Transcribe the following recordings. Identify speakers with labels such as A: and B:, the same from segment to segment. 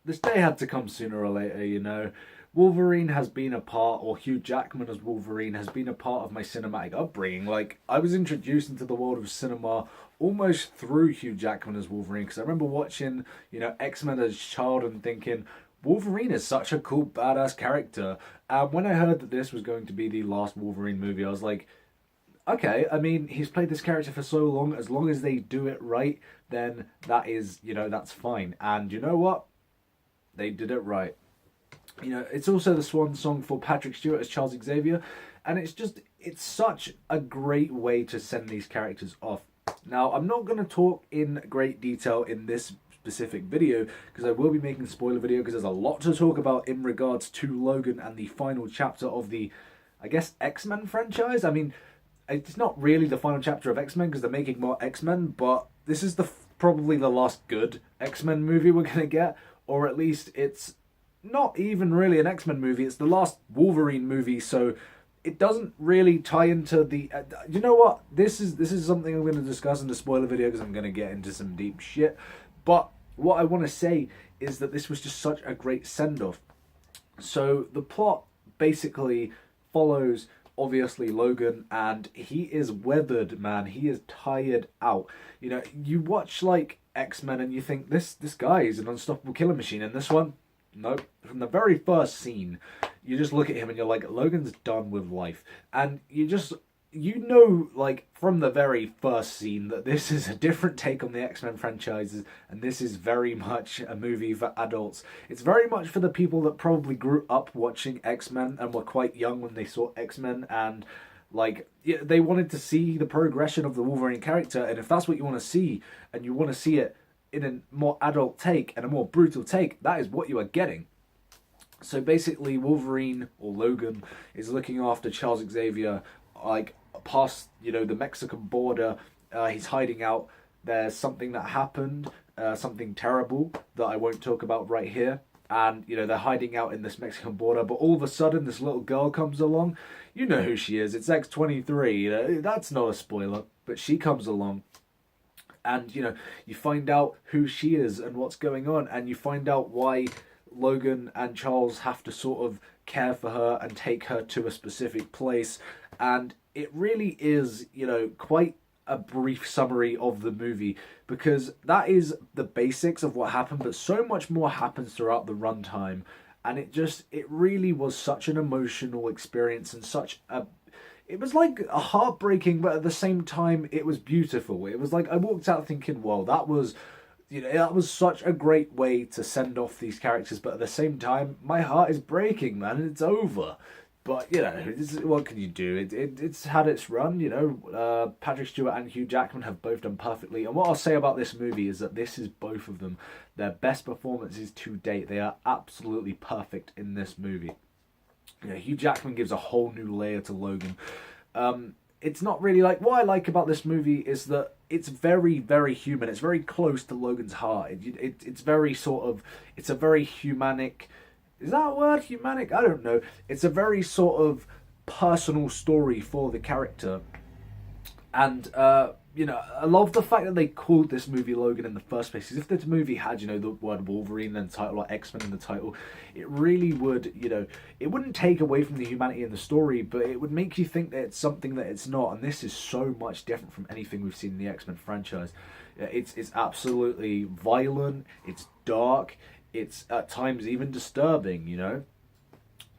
A: this day had to come sooner or later, you know. Wolverine has been a part, or Hugh Jackman as Wolverine has been a part of my cinematic upbringing. Like, I was introduced into the world of cinema almost through Hugh Jackman as Wolverine, because I remember watching, you know, X-Men as a child and thinking, Wolverine is such a cool, badass character. And when I heard that this was going to be the last Wolverine movie, I was like, okay, I mean, he's played this character for so long. As long as they do it right, then that is, you know, that's fine. And you know what? They did it right. You know, it's also the swan song for Patrick Stewart as Charles Xavier, and it's such a great way to send these characters off. Now, I'm not going to talk in great detail in this specific video because I will be making a spoiler video because there's a lot to talk about in regards to Logan and the final chapter of the, I guess, X-Men franchise. I mean, it's not really the final chapter of X-Men because they're making more X-Men, but this is probably the last good X-Men movie we're going to get, or at least it's not even really an X-Men movie. It's the last Wolverine movie, so it doesn't really tie into the. You know what? This is something I'm going to discuss in the spoiler video because I'm going to get into some deep shit. But what I want to say is that this was just such a great send-off. So the plot basically follows obviously Logan, and he is weathered, man. He is tired out. You know, you watch like X-Men and you think this guy is an unstoppable killer machine, and this one. Nope. From the very first scene, you just look at him and you're like, Logan's done with life. And you know, like, from the very first scene that this is a different take on the X-Men franchises, and this is very much a movie for adults. It's very much for the people that probably grew up watching X-Men and were quite young when they saw X-Men, and, like, yeah, they wanted to see the progression of the Wolverine character, and if that's what you want to see, and you want to see it in a more adult take and a more brutal take, that is what you are getting. So basically, Wolverine, or Logan, is looking after Charles Xavier, like, past, you know, the Mexican border. He's hiding out. There's something that happened, something terrible that I won't talk about right here. And, you know, they're hiding out in this Mexican border, but all of a sudden this little girl comes along. You know who she is. It's X-23. You know, that's not a spoiler, but she comes along. And, you know, you find out who she is and what's going on. And you find out why Logan and Charles have to sort of care for her and take her to a specific place. And it really is, you know, quite a brief summary of the movie, because that is the basics of what happened, but so much more happens throughout the runtime. And it really was such an emotional experience, and it was like a heartbreaking, but at the same time, it was beautiful. It was like I walked out thinking, "Well, that was, you know, that was such a great way to send off these characters." But at the same time, my heart is breaking, man. It's over. But you know, what can you do? It's had its run. You know, Patrick Stewart and Hugh Jackman have both done perfectly. And what I'll say about this movie is that this is both of them their best performances to date. They are absolutely perfect in this movie. You know, Hugh Jackman gives a whole new layer to Logan. It's not really like, what I like about this movie is that it's very, very human. It's very close to Logan's heart. It's very sort of, it's a very humanic, is that a word, humanic? I don't know. It's a very sort of personal story for the character. And, you know, I love the fact that they called this movie Logan in the first place. Because if this movie had, you know, the word Wolverine in the title or X-Men in the title, it really would, you know, it wouldn't take away from the humanity in the story, but it would make you think that it's something that it's not. And this is so much different from anything we've seen in the X-Men franchise. It's absolutely violent, it's dark, it's at times even disturbing, you know.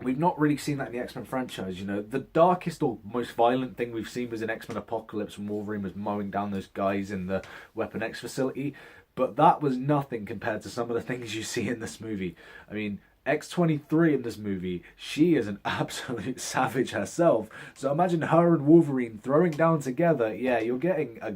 A: We've not really seen that in the X-Men franchise, you know. The darkest or most violent thing we've seen was in X-Men Apocalypse when Wolverine was mowing down those guys in the Weapon X facility. But that was nothing compared to some of the things you see in this movie. I mean, X-23 in this movie, she is an absolute savage herself. So imagine her and Wolverine throwing down together. Yeah, you're getting a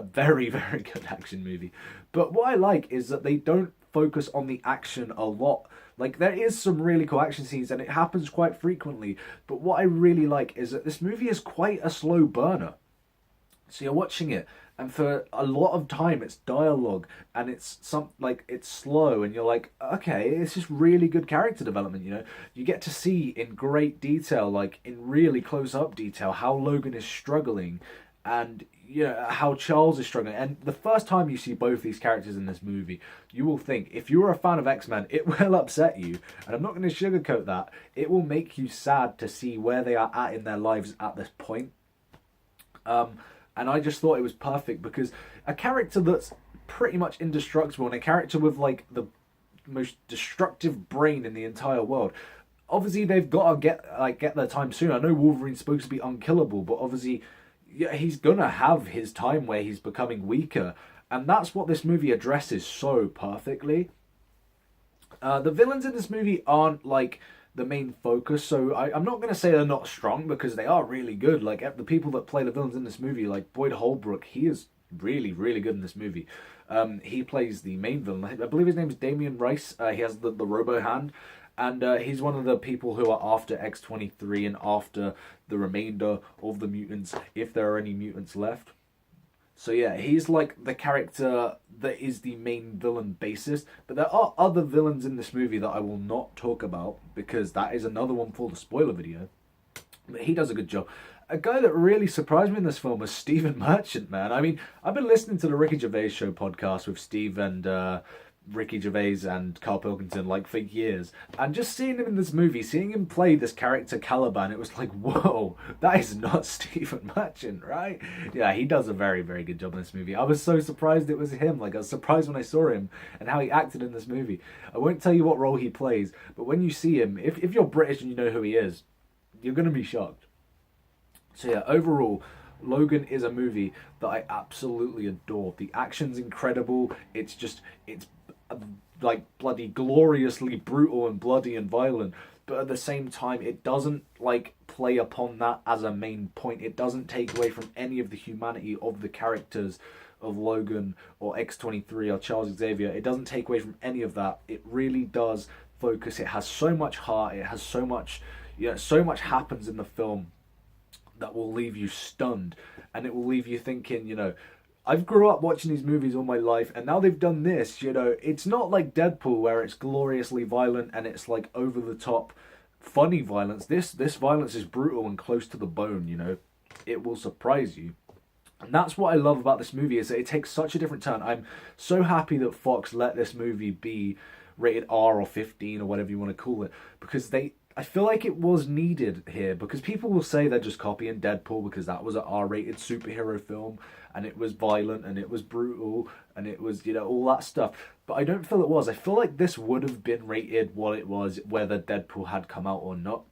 A: very, very good action movie. But what I like is that they don't focus on the action a lot. Like, there is some really cool action scenes, and it happens quite frequently. But what I really like is that this movie is quite a slow burner. So you're watching it, and for a lot of time, it's dialogue, and it's it's slow, and you're like, okay, it's just really good character development. You know, you get to see in great detail, like in really close-up detail, how Logan is struggling, and how Charles is struggling. And the first time you see both these characters in this movie, you will think, if you're a fan of X-Men, it will upset you. And I'm not going to sugarcoat that. It will make you sad to see where they are at in their lives at this point. And I just thought it was perfect, because a character that's pretty much indestructible, and a character with like the most destructive brain in the entire world, obviously they've got to get their time soon. I know Wolverine's supposed to be unkillable, but obviously he's gonna have his time where he's becoming weaker, and that's what this movie addresses so perfectly. The villains in this movie aren't like the main focus, so I'm not going to say they're not strong, because they are really good. Like, the people that play the villains in this movie, like Boyd Holbrook, he is really, really good in this movie. He plays the main villain. I believe his name is Damian Rice. He has the robo hand, and he's one of the people who are after X-23 and after the remainder of the mutants, if there are any mutants left. So yeah, he's like the character that is the main villain basis. But there are other villains in this movie that I will not talk about, because that is another one for the spoiler video. But he does a good job. A guy that really surprised me in this film was Stephen Merchant, man. I mean, I've been listening to the Ricky Gervais Show podcast with Steve and Ricky Gervais and Carl Pilkington like for years, and just seeing him in this movie, seeing him play this character Caliban, it was like, whoa, that is not Stephen Merchant, right? Yeah, he does a very, very good job in this movie. I was so surprised it was him. Like, I was surprised when I saw him and how he acted in this movie. I won't tell you what role he plays, but when you see him, if you're British and you know who he is, you're going to be shocked. So yeah, overall, Logan is a movie that I absolutely adore. The action's incredible. It's like bloody gloriously brutal and bloody and violent, but at the same time it doesn't like play upon that as a main point. It doesn't take away from any of the humanity of the characters of Logan or X-23 or Charles Xavier. It doesn't take away from any of that. It really does focus. It has so much heart. It has so much, so much happens in the film that will leave you stunned, and it will leave you thinking, I've grew up watching these movies all my life, and now they've done this, it's not like Deadpool where it's gloriously violent and it's like over the top funny violence. This violence is brutal and close to the bone, it will surprise you. And that's what I love about this movie, is that it takes such a different turn. I'm so happy that Fox let this movie be rated R or 15 or whatever you want to call it, because I feel like it was needed here, because people will say they're just copying Deadpool because that was an R-rated superhero film and it was violent and it was brutal and it was, all that stuff. But I don't feel it was. I feel like this would have been rated what it was, whether Deadpool had come out or not.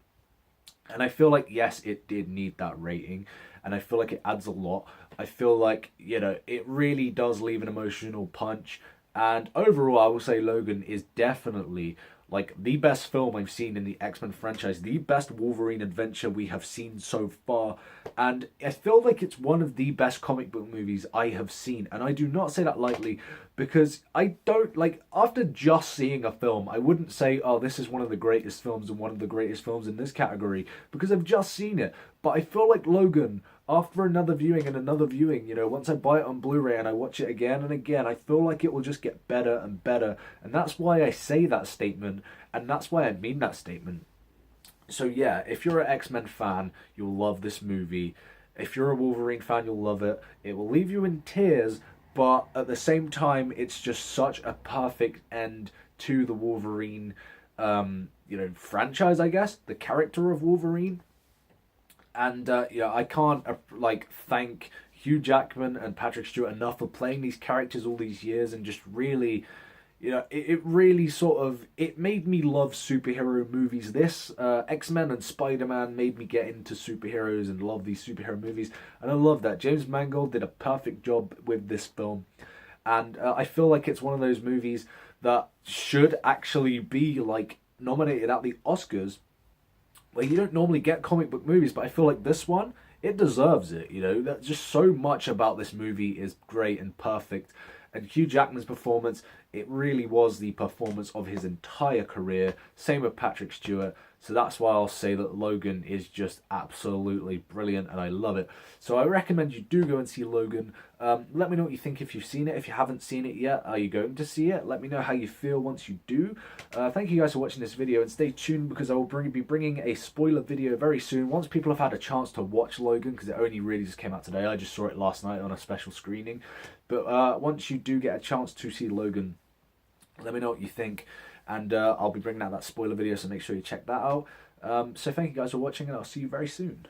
A: And I feel like, yes, it did need that rating, and I feel like it adds a lot. I feel like, it really does leave an emotional punch. And overall, I will say Logan is definitely like the best film I've seen in the X-Men franchise, the best Wolverine adventure we have seen so far, and I feel like it's one of the best comic book movies I have seen. And I do not say that lightly, because I don't, after just seeing a film, I wouldn't say, oh, this is one of the greatest films and one of the greatest films in this category, because I've just seen it. But I feel like Logan, after another viewing and another viewing, once I buy it on Blu-ray and I watch it again and again, I feel like it will just get better and better. And that's why I say that statement, and that's why I mean that statement. So yeah, if you're an X-Men fan, you'll love this movie. If you're a Wolverine fan, you'll love it. It will leave you in tears, but at the same time, it's just such a perfect end to the Wolverine, franchise, I guess, the character of Wolverine. And I can't thank Hugh Jackman and Patrick Stewart enough for playing these characters all these years, and just really, it really it made me love superhero movies. This X-Men and Spider-Man made me get into superheroes and love these superhero movies, and I love that. James Mangold did a perfect job with this film, and I feel like it's one of those movies that should actually be nominated at the Oscars. Well, you don't normally get comic book movies, but I feel like this one, it deserves it, That's just so much about this movie is great and perfect. And Hugh Jackman's performance it really was the performance of his entire career. Same with Patrick Stewart. So that's why I'll say that Logan is just absolutely brilliant and I love it. So I recommend you do go and see Logan. Let me know what you think if you've seen it. If you haven't seen it yet, are you going to see it? Let me know how you feel once you do. Thank you guys for watching this video, and stay tuned because I will be bringing a spoiler video very soon. Once people have had a chance to watch Logan, because it only really just came out today. I just saw it last night on a special screening. But once you do get a chance to see Logan, let me know what you think. And I'll be bringing out that spoiler video, so make sure you check that out. So thank you guys for watching, and I'll see you very soon.